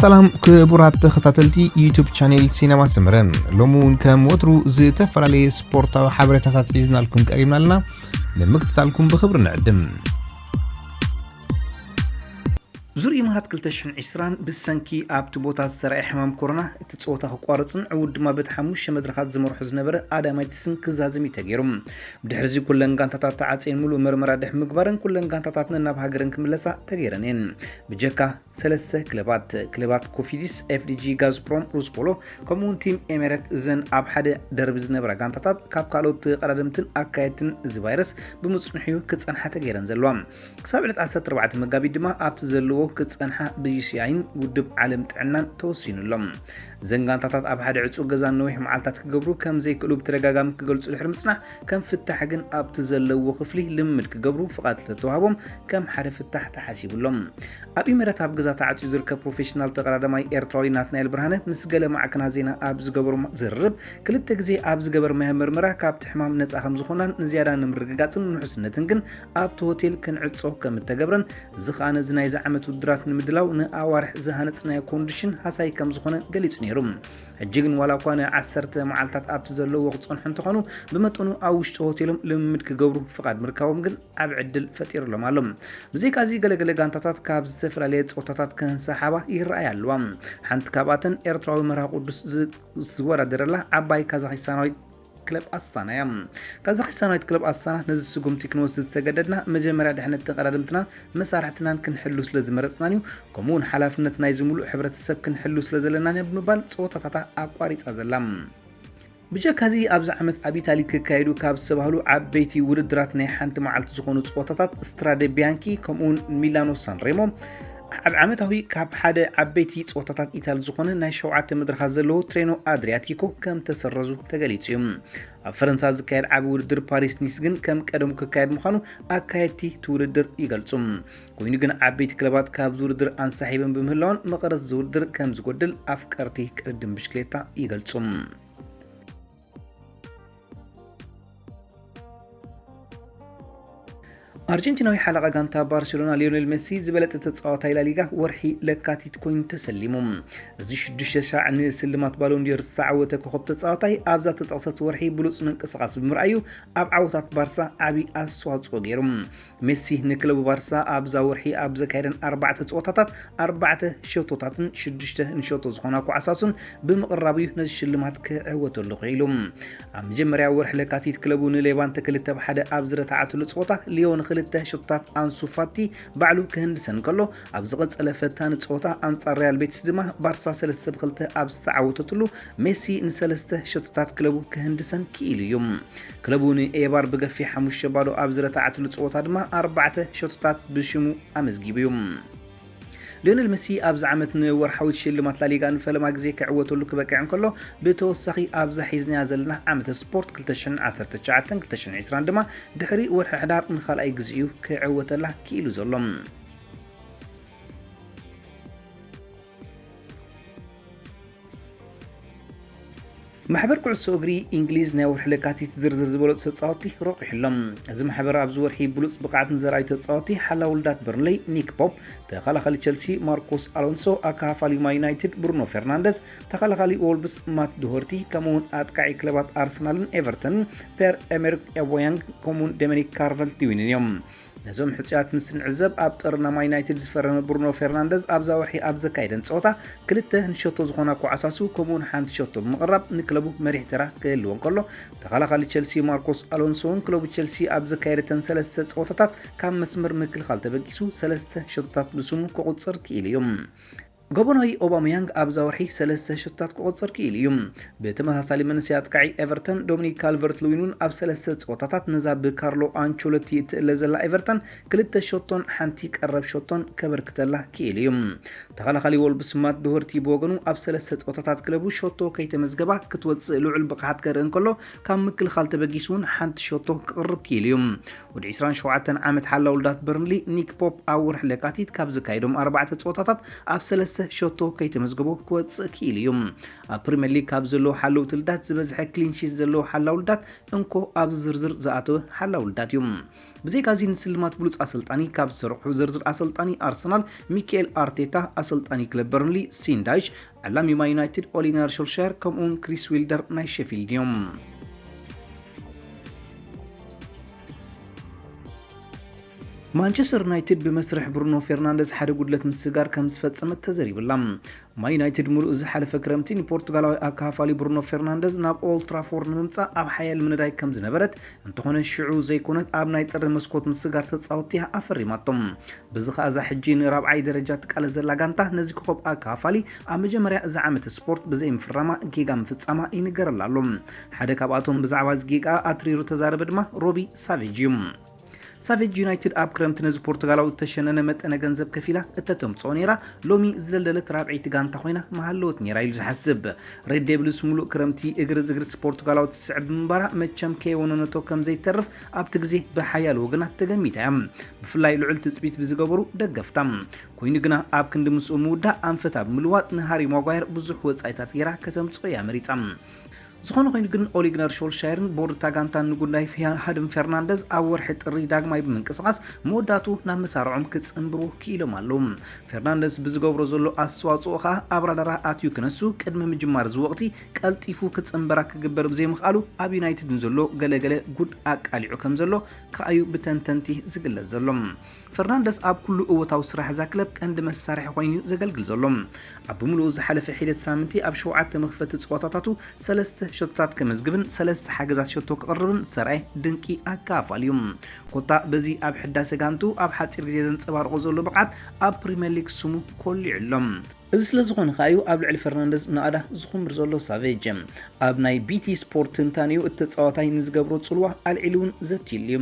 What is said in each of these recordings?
سلام كبرات تختاتلتي يوتيوب شانل سينما سمرن لومون كم وترو زتفرالي سبورتا حبرتات عزنا لكم قريبنا لنا لمكتتالكم بخبر نعدم زور إمارات كلتشن عشران بالسنكي أبت بوتات سرع حمام كورونا تتصوتا قوارصن عود ما بتحموش مدرخات زمر حزن بره آدمي تسن كزازمي تغيرم بدحرزي كلن غانتاتات تعاصين ملو مرمرا دح مغبرن كلن غانتاتاتنا ناب هاغرن كملسا تغيرنين بجكا ثلاثه كلبات كوفيديس اف دي جي غازبروم روسبولو كومون تيم إمارات زن اب حدا درب زنبرا غانتاتات كاب كالوت قرادمتن اكايتن زي فيروس بمصنحيو كصنحه تغيرن زلوام كسابلت 14 مغابي دما ابت زلو كصنحه بيسياين ودب عالم طعنان توسينلهم زنغانتاتات اب حدا عصو غزان نوح معالتات كغبرو كم زي كلوب ترغاغام كغلصو الحرمصنا كم فتح جن ابت زلو خفلي لمد كغبرو فقات لتوهبهم كم حرف فتح تحاسبلهم ابي مرات اب غزا تعاطي زركه بروفيشنال تقرادماي ايرتراوي ناتنايل برهانه مسغله معكنا زينا اب زغبرو زرب كلته غزي اب زغبر مهمرمرا كاب تحمام نصا خم زخونان زياده نمرغغاصن نحسنتن كن اب هوتيل كنعصو كم تغبرن زخانه زناي زعمت ودرات نمدلاو ناوارح زهانصنا كونديشن حساي كم زخونه غليص نيروم اجيغن ولا كونه 10 معالتات اب زلو وقصن حنتخونو بمطنو اوشت هوتيلم لمد كغبرو فقاد مركاوم كن اب عدل فطير لمالم بزي كازي غلغل غانتاتات كاب زفرالي صوتاتات كنسحابا يرايالوم حنت كاباتن ايرتراوي مرا قدس زورادرلا عباي كازاخستاناوي كلب أصانا كازاخستان كلب أصانا نزل سقوم تكنوس تجددنا مجمرة دحنا تقرادمتنا مسارحتنا كنحلوس لزمرصنانيو كمون حلافنتنا يزملو حبرة السب كنحلوس لزلنا بمبال صوتاتاتا أقواريص أزلام بجاكازي أبز عمت أبي تالي كايدو كاب سبهلو عبيتي ودرات ناي حنت معلت زخونو صوتاتات استرادي بيانكي كمون ميلانو سان ريمو عمتهوي كاب حدا عبيتي صوتاتات إيطال زخونه ناي شوعات مدرخ زلو ترينو أدرياتيكو كم تسرزو تغاليتيوم فرنسا زكايد عب ودر باريس نيسغن كم قدمو كايد مخانو اكايتي تولدر يغلصم كوينو غن عبيتي كلبات كاب زوردر انصاحبن بمهلون مقرز زوردر كم زغدل افكارتي قدم بشكليتا يغلصم أرجنتيناوي حلقة غانتا برشلونة ليونيل ميسي زبلت تتصاوتا لا ليغا ورحي لكاتيت كوين تسلمهم زي شدش ساعة نسلمات بالون دير الساعة وتكوخب تتصاوتاي أبزا تتقصت ورحي بلوص منقصقاص بمرأيو أب عوتات بارسا أبي أسواصو غيرم ميسي نكلب بارسا أبزا ورحي أبزا كايرن 4 تتصاوتات 4 شوطوتاتن شدشته نشوطو زخوناكو أساسن بمقرابيو نزي شلمات كعوتو لغيلم مجمريا ورح لكاتيت كلبون ليبان تكلته بحدا أبزرة تعاتو لتصوتا ليون خلته شطات أنسوفاتي بعلو كهندسن كله أبز قصله فتان صوتا أنصار ريال بيتس دما بارسا سلسة بخلته أبز تعوتتلو ميسي نسلسته شطات كلبو كهندسن كيليوم كلبوني ايبار بقفي حموش شبالو أبزرة تعاتلو صوتا دما 4 شطات بشمو أمزجيبيوم ليونيل ميسي أبز عمتن ورحوت شلمات لا ليغا نفلما غزي كعوتلو كبقعن كله بتوسخي أبز حيزني زلنا عمت سبورت كلتشن 19 كلتشن 20 دما دحري ورح حدار نخال اي غزيو كعوتله كيلو زلم محبر كعسو اغري انجليز ناور حلقاتي زرزر زبلوت تصاوتي روح حلم از محبر ابزور حي بلوت بقعت زراي تصاوتي حلا ولدات برلي نيك بوب تخلخلي تشيلسي ماركوس الونسو اكافالي ما يونايتد برونو فرنانديز تخلخلي وولبس مات دوهرتي كمون اتقاي كلبات ارسنال ايفرتون بير اميرك ابويانغ كمون دومينيك كارفل تيوينيوم نزوم حصيات مسن عزب ابطرنا ما يونايتد زفرم برونو فرنانديز ابزا ورحي ابزا كايدن صوتا كلته نشوتو زخوناكو اساسو كمون حانت شوتو مقرب نكلبو مريح ترى كلون كله تخلخلي تشيلسي ماركوس الونسو كلوب تشيلسي ابزا كايرتن 3 صوتات كم مسمر مكل خالته بقيسو 3 شوتات بسمو كقصر كيليوم غبوناي اوباميانغ ابزا ورحي 3 شوتات كقصر كيليوم بتمثال من سيات كاي ايفرتون دومينيك كالفرت لوينون اب 3 صوتات نزاب كارلو انشولوتي تلزلا ايفرتون كلته شوتون حنتي قرب شوتون كبركتلا كيليوم تخلخلي وولبس مات دهورتي بوغنو اب 3 صوتات كلبو شوتو كيتمزغبا كتوص لعل بقعت كرن كله كم مكل خالته بقيسون حنت شوتو قرب كيليوم ود 27 عامت حلا ولدات برنلي نيك بوب اور حلقاتيت كابز كايدوم 4 صوتات اب 3 ሸቶ ከይተመዝገቦ ክወፅእ ክኢል እዩ ኣብ ፕሪምየር ሊግ ካብ ዘለዎ ሓለውቲ ውልዳት ዝበዝሐ ክሊንሺት ዘለዎ ሓላው ውልዳት እንኮ ኣብ ዝርዝር ዝኣተወ ሓላው ውልዳት እዩ ብዘይካዚ ንስልማት ብሉፅ ኣሰልጣኒ ካብ ዝሰርሑ ዝርዝር ኣሰልጣኒ ኣርሰናል ሚካኤል ኣርቴታ ኣሰልጣኒ ክለብ በርንሊ ሲንዳይሽ ዓላሚ ዩናይትድ ኦሊ ጉናር ሶልሻየር ከምኡውን ክሪስ ዊልደር ናይ ሼፊልድ እዮም ማንቸስተር ዩናይትድ በመስርሕ ብሩኖ ፈርናንዴዝ ሓደ ጉድለት ምስጋር ከም ዝፈጸመት ተዘሪብላ ማን ዩናይትድ ሙሉእ ዝሓለፈ ክረምቲ ንፖርቱጋላዊ ኣካፋሊ ብሩኖ ፈርናንዴዝ ናብ ኦልድ ትራፎርድ ንምምጻእ ኣብ ሓያል ምንዳይ ከም ዝነበረት እንተኾነ ሽዑ ዘይኮነት ኣብ ናይ ጥሪ መስኮት ምስጋር ተጻወቲ ኣፈሪማቶም በዚ ኸኣዛ ሕጂ ንራብዓይ ደረጃ ትቃለ ዘላ ጋንታ ነዚ ኮኸብ ኣካፋሊ ኣብ መጀመርያ እዚ ዓመት ስፖርት ብዘይ ምፍራማ ጌጋ ምፍጻማ ይንገረላ ኣሎ ሓደ ካብኣቶም ብዛዕባ ጌጋ ኣትሪሩ ተዛረበ ድማ ሮቢ ሳቬጅ እዩ ሳቬጅ ዩናይትድ ኣብ ክረምቲ ነዚ ፖርቱጋላዊ ተሸነነ መጠነ ገንዘብ ከፊላ እተተምፅኦ ነራ ሎሚ ዝለለለት ራብዒቲ ጋንታ ኮይና መሃለወት ነራ ኢሉ ዝሓስብ ሬድ ዴብልስ ሙሉእ ክረምቲ እግሪ ፖርቱጋላዊ ትስዕብ ምንባራ መቸም ከይወነነቶ ከም ዘይተርፍ ኣብቲ ግዜ ብሓያል ወገናት ተገሚታ እያ ብፍላይ ልዑል ትፅቢት ብዝገበሩ ደገፍታ ኮይኑ ግና ኣብ ክንዲ ምስኡ ምውዳእ ኣንፈታ ብምልዋጥ ንሃሪ ማጓየር ብዙሕ ወፃኢታት ጌራ ከተምፅኦ እያ መሪፃ ዝኾነ ኮይኑ ግን ኦሊ ጉናር ሶልሻየርን ቦርታ ጋንታ ንጉዳይ ሃድም ፈርናንዴዝ ኣብ ወርሒ ጥሪ ዳግማይ ብምንቅስቓስ መወዳቱ ናብ መሳርዖም ክጽንብሩ ክኢሎም ኣለዉ ፈርናንዴዝ ብዝገብሮ ዘሎ ኣስተዋጽኦ ኸ ኣብ ራዳራ ኣትዩ ክነሱ ቅድሚ ምጅማር ዝወቕቲ ቀልጢፉ ክጽንበራ ክግበር ብዘይምኽኣሉ ኣብ ዩናይትድ ዘሎ ገለገለ ጉድ ኣቃሊዑ ከም ዘሎ ከኣዩ ብተንተንቲ ዝግለጽ ዘሎ ፈርናንዴዝ ኣብ ኩሉ እወታዊ ስራሕ ዛ ክለብ ቀንዲ መሳርሒ ኮይኑ ዘገልግል ዘሎ ኣብ ሙሉእ ዝሓለፈ ሒደት ሳምንቲ ኣብ 7 መኽፈቲ ፀዋታታቱ 3 ሸቶታት ከመዝግብን 3 ሓገዛት ሸቶ ክቕርብን ሰራይ ድንቂ ኣካፋል እዩ ኮታ በዚ ኣብ ሕዳሴ ጋንቱ ኣብ ሓፂር ግዜ ዘንፀባርቆ ዘሎ ብቕዓት ኣብ ፕሪምየር ሊግ ስሙ ኮልዒሎም እዚ ስለ ዝኾነ ኸኣዩ ኣብ ልዕሊ ፈርናንዴዝ ንኣዳ ዝኹምር ዘሎ ሳቬጅ ኣብ ናይ ቢቲ ስፖርት ትንታንዩ እተፃዋታይ ንዝገብሮ ጽልዋ ኣልዒሉን ዘትይል እዩ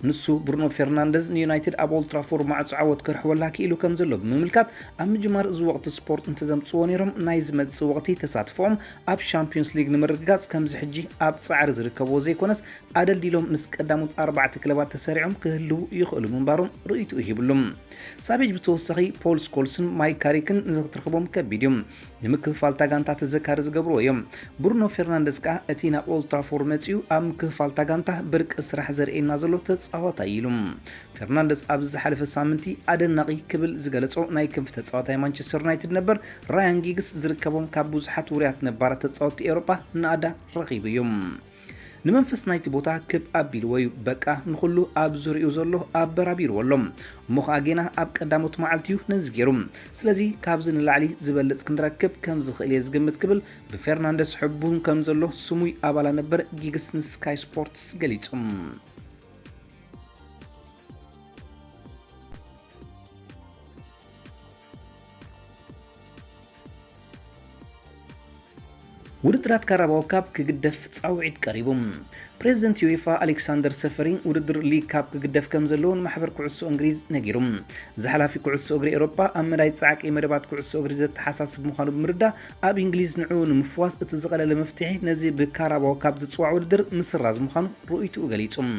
ንሱ ብሩኖ ፈርናንዴዝ ንዩናይትድ ኣብ ኦልድ ትራፎርድ ማዕጾ ዓወት ክርሕወላ ክኢሉ ከም ዘሎ ብምምልካት ኣብ ምጅማር እዚ ወቕቲ ስፖርት እንተዘምፅዎ ነይሮም ናይ ዝመፅእ ወቕቲ ተሳትፎም ኣብ ሻምፒዮንስ ሊግ ንምርግጋጽ ከምዚ ሕጂ ኣብ ጻዕሪ ዝርከብዎ ዘይኮነስ ኣደልዲሎም ምስ ቀዳሞት 4 ክለባት ተሰሪዖም ክህልው ይኽእሉ ምንባሮም ርእይቱ ይሂብሎም ሳቬጅ ብተወሳኺ ፖል ስኮልስን ማይክ ካሪክን ዝኽትረኽቦም ከቢድ እዮም ንምክፍፋልታ ጋንታ ተዘካሪ ዝገብርዎ እዮም ብሩኖ ፈርናንዴዝ ከዓ እቲ ናብ ኦልድ ትራፎርድ መፂኡ ኣብ ምክፍፋልታ ጋንታ ብርቂ ስራሕ ዘርእየና ዘሎ ተጻዋታይ ኢሉ ፈርናንዴዝ ኣብ ዝሓለፈ ሳምንቲ ኣደናቂ ክብል ዝገለጾ ናይ ክንፍ ተጻዋታይ ማንቸስተር ዩናይትድ ነበር ራያን ጊግስ ዝርከቦም ካብ ብዙሓት ውርያት ነባራት ተጻወቲ ኤውሮጳ ንኣዳ ረኺቡ እዮም ንመንፈስ ናይቲ ቦታ ክብ ኣቢል ወይ በቃ ንኹሉ ኣብ ዙርኡ ዘሎ ኣብ በራቢር ወሎም ሞኻ ጌና ኣብ ቀዳሞት መዓልቲዩ ነዝገሩ ስለዚ ካብዚ ንላዕሊ ዝበለጽ ክንረክብ ከም ዝኽእል ዝግምት ክብል ብፈርናንዴዝ ሕቡን ከም ዘሎ ስሙይ ኣባላ ነበር ጊግስ ንስካይ ስፖርትስ ገሊጹም ውድድራት ካራባኦ ካፕ ክግደፍ ጻውዒት ቀሪቦም ፕሬዚደንት ዩኤፋ አሌክሳንደር ሰፈሪን ውድድር ሊግ ካፕ ክግደፍ ከም ዘለውን ማሕበር ኩዕሶ እንግሊዝ ነጊሮም ዝሓላፊ ኩዕሶ እግሪ ኤውሮጳ ኣብ መዳይ ጻዕቂ መደባት ኩዕሶ እግሪ ዘተሓሳስብ ምዃኑ ብምርዳ ኣብ እንግሊዝ ንዑ ንምፍዋስ እቲ ዝቐለለ መፍትሒ ነዚ ብካራባኦ ካፕ ዝጽዋዕ ውድድር ምስራዝ ምዃኑ ርእይቱ ገሊጹም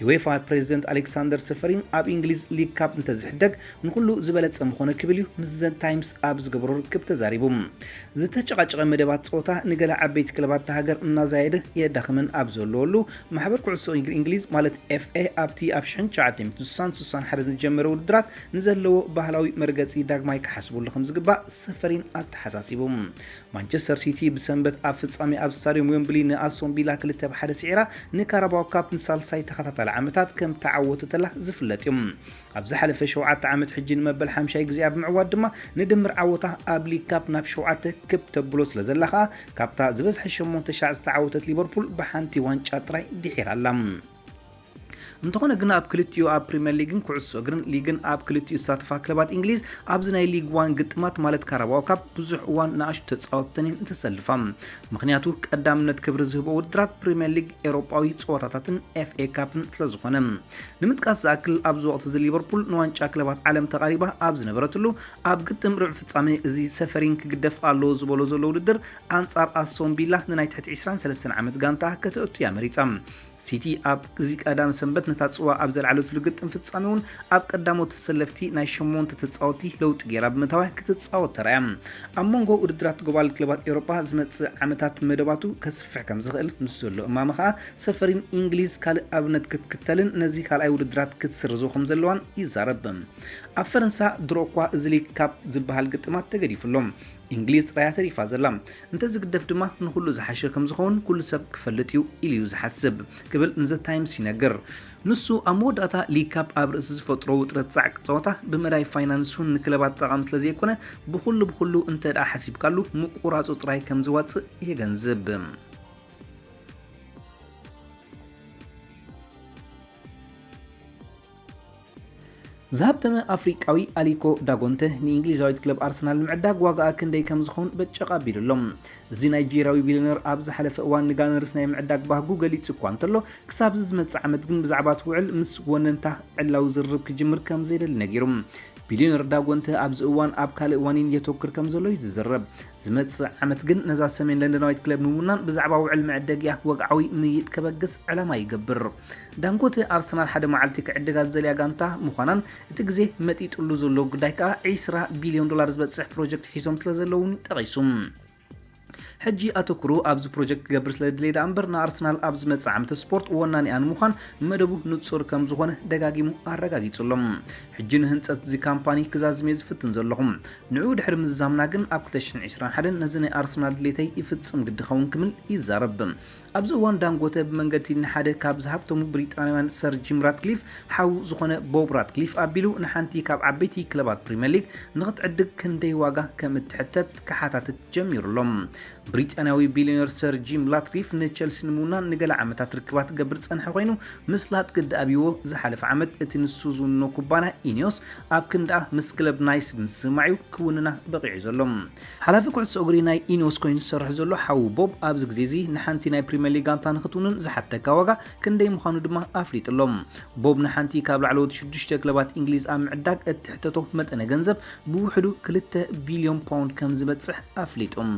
ዩኤፋ ፕሬዚደንት አሌክሳንደር ሰፈሪን ኣብ እንግሊዝ ሊግ ካፕ እንተዝሕደግ ንኩሉ ዝበለጸ ምኾነ ክብል እዩ ምስ ዘ ታይምስ ኣብ ዝገበሮ ርክብ ተዛሪቦም ዝተጨቃጨቀ መደባት ጾታ ንገለ ዓበይቲ ክለባት ሃገር እናዛየደ የዳኽመን ኣብ ዘለወሉ ማሕበር ኩዕሶ እንግሊዝ ማለት ኤፍኤ ኣብቲ ኣብ 1961 ዝጀመረ ውድድራት ንዘለዎ ባህላዊ መርገጺ ዳግማይ ክሓስቡሉ ከም ዝግባእ ሰፈሪን ኣተሓሳሲቦም ማንቸስተር ሲቲ ብሰንበት ኣብ ፍጻሜ ኣብ ስታዲየም ዌምብሊ ንኣስቶን ቪላ 2-1 ሲዒራ ንካራባኦ ካፕ ንሳልሳይ ተኸታታሊ ዓመታት ከም ተዓወተላ ዝፍለጥ እዮም ኣብ ዝሓለፈ 7 ዓመት ሕጂ ንመበል 50 ግዜ ኣብ ምዕዋድ ድማ ንድምር ዓወታ ኣብ ሊግ ካፕ ናብ 7 ክብ ተብሎ ስለ ዘለኻ ካብታ ዝበዝሐ 8 ሻዕ ዝተዓወተት ሊቨርፑል ብሓንቲ ዋንጫ ጥራይ ድሒራላ እንተኾነ ግን ኣብ ክልቲኡ ኣብ ፕሪምየር ሊግን ኩዕሶ እግርን ሊግን ኣብ ክልቲኡ ዝሳተፋ ክለባት እንግሊዝ ኣብዚ ናይ ሊግ 1 ግጥማት ማለት ካራባኦ ካፕ ብዙሕ እዋን ንኣሽቱ ተጻወትተንን ተሰልፋ ምክንያቱ ቀዳምነት ክብሪ ዝህቦ ውድድራት ፕሪምየር ሊግ ኤውሮጳዊ ጸወታታትን ኤፍኤ ካፕን ስለዝኾነ ንምጥቃስ ዝኣክል ኣብዚ ወቕቲ እዚ ሊቨርፑል ንዋንጫ ክለባት ዓለም ተቃሪባ ኣብ ዝነበረትሉ ኣብ ግጥም ርብዕ ፍጻሜ እዚ ሰፈሪን ክግደፍ ኣለዎ ዝበሎ ዘሎ ውድድር ኣንጻር ኣስቶን ቪላ ንናይ ትሕቲ 23 ዓመት ጋንታ ከተእቱ እያ መሪፃ ሲቲ ኣብ እዚ ቀዳም ሰንበት ነታ ጽዋ ኣብ ዘለዓለትሉ ግጥም ፍጻሜ እውን ኣብ ቀዳሞት ተሰለፍቲ ናይ 8 ተጻወቲ ለውጢ ጌራ ብምእታዋ ክትጻወት ተራእያ። ኣብ መንጎ ውድድራት ግሎባል ክለባት ኤውሮጳ ዝመጽእ ዓመታት መደባቱ ከስፍሕ ከም ዝኽእል ምስ ዘሎ እማመ ከዓ ሰፈሪን እንግሊዝ ካልእ ኣብነት ክትክተልን ነዚ ካልኣይ ውድድራት ክትስርዙ ከም ዘለዋን ይዛረብ። ኣብ ፈረንሳ ድሮኳ እዚ ሊግ ካፕ ዝበሃል ግጥማት ተገዲፍሎም እንግሊዝ ጥራያ ተሪፋ ዘላ እንተዝግደፍ ድማ ንኩሉ ዝሓሸ ከም ዝኸውን ኩሉ ሰብ ክፈልጥ ኢሉ ዝሓስብ ክብል ንዘ ታይምስ ይነግር። ንሱ ኣብ መወዳእታ ሊግ ካፕ ኣብ ርእሲ ዝፈጥሮ ውጥረት ጻዕቅ ፀወታ ብመዳይ ፋይናንሱን ንክለባት ጠቃሚ ስለ ዘይኮነ ብኩሉ እንተ ዳ ሓሲብካሉ ምቁራፁ ጥራይ ከም ዝዋፅእ ይገንዝብ። ዝሃብተመ ኣፍሪቃዊ ኣሊኮ ዳጎንተ ንእንግሊዛዊት ክለብ ኣርሰናል ምዕዳግ ዋጋኣ ክንደይ ከም ዝኸውን በጨቃ ቢሉሎም። እዚ ናይጄሪያዊ ቢሊዮነር ኣብ ዝሓለፈ እዋን ንጋነርስ ናይ ምዕዳግ ባህጉ ገሊጹ እኳ እንተሎ ክሳብ ዝመጽእ ዓመት ግን ብዛዕባ ትውዕል ምስ ወነንታ ዕላው ዝርብ ክጅምር ከም ዘይደሊ ነጊሩ። ቢሊዮነር ዳጎንተ ኣብዚ እዋን ኣብ ካልእ ዋኒን የተወክር ከም ዘሎ ይዝረብ። ዝመጽእ ዓመት ግን ነዛ ሰሜን ለንደናዊት ክለብ ንምውናን ብዛዕባ ውዕል መዕደግያ ወግዓዊ ምይጥ ከበግስ ዕላማ ይገብር። ዳንጎተ ኣርሰናል ሓደ መዓልቲ ክዕድጋ ዘልያ ጋንታ ምዃናን እቲ ግዜ መጢጡሉ ዘሎ ጉዳይ ከዓ 20 ቢልዮን ዶላር ዝበጽሕ ፕሮጀክት ሒዞም ስለ ዘለውን ጠቂሱ። ሕጂ ኣተኩሩ ኣብዚ ፕሮጀክት ክገብር ስለ ድሌዳ እምበር ንኣርሰናል ኣብ ዝመጽእ ዓመት ስፖርት ወናኒኣ ንምዃን መደቡ ንጹር ከም ዝኾነ ደጋጊሙ ኣረጋጊጹሎም። ሕጂ ንህንጸት እዚ ካምፓኒ ክዛዝም ዝፍትን ዘለኹም ንዑ ድሕሪ ምዛምና ግን ኣብ 2021 ነዚ ናይ ኣርሰናል ድሌተይ ይፍጽም ግድኸውን ክምል ይዛረብ። ኣብዚ እዋን ዳንጎተ ብመንገዲ ንሓደ ካብ ዝሃፍተሙ ብሪጣንያውያን ሰር ጂም ራትክሊፍ ሓው ዝኾነ ቦብ ራትክሊፍ ኣቢሉ ንሓንቲ ካብ ዓበይቲ ክለባት ፕሪምየር ሊግ ንኽትዕድግ ክንደይ ዋጋ ከም እትሕተት ክሓታትት ጀሚሩሎም። ብሪጣንያዊ ቢሊዮነር ሰር ጂም ራትክሊፍ ንቸልሲ ንምውናን ንገለ ዓመታት ርክባት ገብር ፀንሐ ኮይኑ ምስ ላትግዲ ኣብይዎ ዝሓለፈ ዓመት እቲ ንሱ ዝውንኖ ኩባንያ ኢኒዮስ ኣብ ክንደኣ ምስ ክለብ ናይስ ምስማዕዩ ክውንና በቂዑ ዘሎ። ሓላፊ ኩዕሶ እግሪ ናይ ኢኒዮስ ኮይኑ ዝሰርሕ ዘሎ ሓው ቦብ ኣብዚ ግዜ እዚ ንሓንቲ ናይ ፕሪምየር ሊግ ጋንታ ንኽትውንን ዝሓተካ ዋጋ ክንደይ ምዃኑ ድማ ኣፍሊጡሎም። ቦብ ንሓንቲ ካብ ላዕለዎት 6 ክለባት እንግሊዝ ኣብ ምዕዳግ እትሕተቶ መጠነ ገንዘብ ብውሕዱ 2 ቢልዮን ፓውንድ ከም ዝበጽሕ ኣፍሊጡም።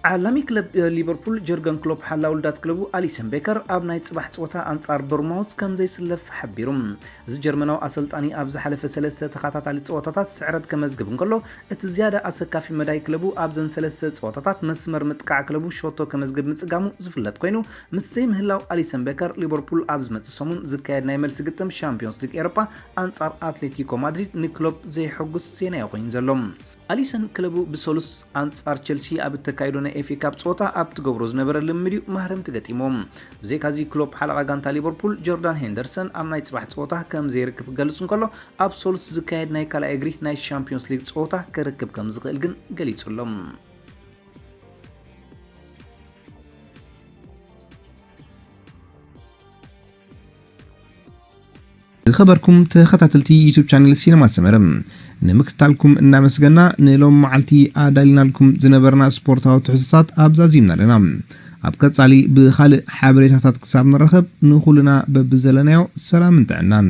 ዓላሚ ክለብ ሊቨርፑል ጀርገን ክሎፕ ሓላ ውልዳት ክለቡ ኣሊሰን ቤከር ኣብ ናይ ጽባሕ ፀወታ ኣንጻር ቦርማውዝ ከም ዘይስለፍ ሓቢሩ። እዚ ጀርመናዊ ኣሰልጣኒ ኣብ ዝሓለፈ 3 ተኸታታሊ ፀወታታት ስዕረት ከመዝግብ እንከሎ እቲ ዝያዳ ኣሰካፊ መዳይ ክለቡ ኣብዘን 3 ፀወታታት መስመር ምጥቃዕ ክለቡ ሾቶ ከመዝግብ ምጽጋሙ ዝፍለጥ ኮይኑ ምስ ዘይምህላው ኣሊሰን ቤከር ሊቨርፑል ኣብ ዝመጽእ ሰሙን ዝካየድ ናይ መልሲ ግጥም ሻምፒዮንስ ሊግ ኤውሮፓ ኣንጻር ኣትሌቲኮ ማድሪድ ንክሎፕ ዘይሐጉስ ዜና ኮይኑ ዘሎ። ኣሊሰን ክለቡ ብሶሉስ ኣንጻር ቸልሲ ኣብ ተካይዶ ናይ ኤፍኤ ካፕ ፀወታ ኣብ ትገብሮ ዝነበረ ልምድዩ ማህረምቲ ገጢሞም። ብዘይካዚ ክሎፕ ሓለቓ ጋንታ ሊቨርፑል ጆርዳን ሄንደርሰን ኣብ ናይ ጽባሕ ፀወታ ከም ዘይርክብ ገልጹ እንከሎ ኣብ ሶሉስ ዝካየድ ናይ ካልኣይ እግሪ ናይ ሻምፒዮንስ ሊግ ፀወታ ክርክብ ከም ዝኽእል ግን ገሊጹሎም። خبركم تخطاتلتي يوتيوب شانل سينما سمرم نمكتالكم እናመስገና ንሎም መዓልቲ ኣዳሊና لكم ዝነበርና ስፖርታዊ ትሕዝቶታት ኣብዛዚምና ኣለና ኣብ ቀጻሊ ብኻልእ ሓበሬታታት ክሳብ ንረኸብ ንኹልና በብዘለናዮ ሰላም እንተዕናን